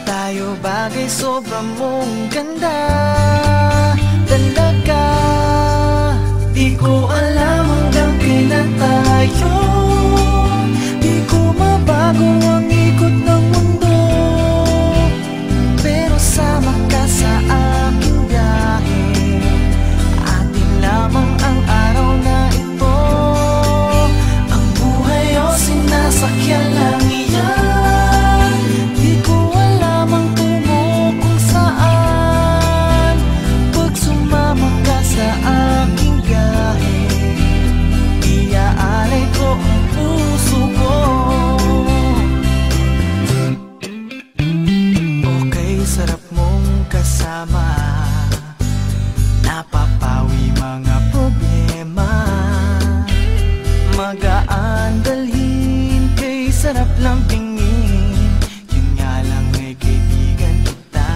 tayo bagay, sobra mong ganda talaga. Di ko alam hanggang kailan tayo, di ko mabago ang ikot ng mundo, pero sama ka sa aking biyahe. Atin lamang ang araw na ito, ang buhay o sinasakyan lang iyan. Di ko alam ang tungo kung saan, pag sumama ka sa aking biyahe, iaalay ko ang puso ko. Okay, sarap mong kasama, napapawi mga problema. Magaan dalhin, kay sarap lang tingin, yun nga lang ay kaibigan kita.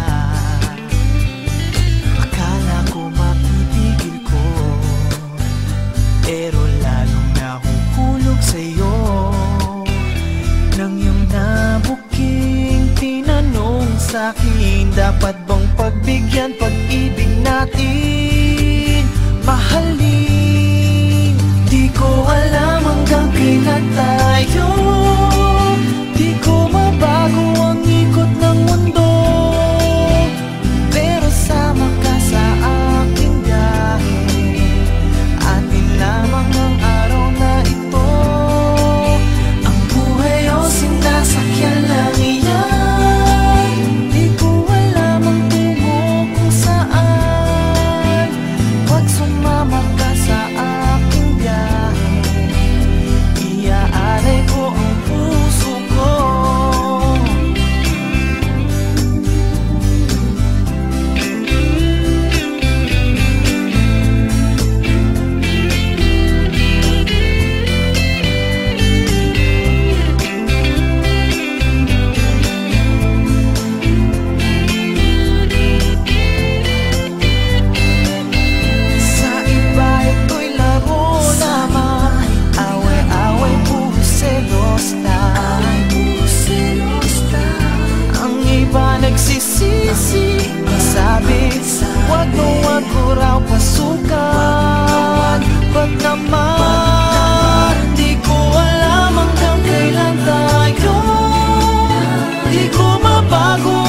Akala ko mapipigil ko, pero lalong nahuhulog sa'yo. Nang iyong nabuking tinanong sa'kin, dapat bang pagbigyan pag-ibig natin, mahalin? Di ko alam hanggang kailan tayo, di ko mabago ang ikot ng mundo, pero sama ka sa aking biyahe. Atin lamang ang araw na ito, ang buhay o sinasakyan lang iyan. Di ko alam ang tungo kung saan, pag sumama ka sa aking biyahe, iaalay ko ang puso ko. Sa iba ito'y laro lamang, away-away, puro selos lang. Ang iba nagsisisi, sabi, wag mo ako raw pasukan. Ba't naman, di ko alam hanggang kailan tayo, di ko mabago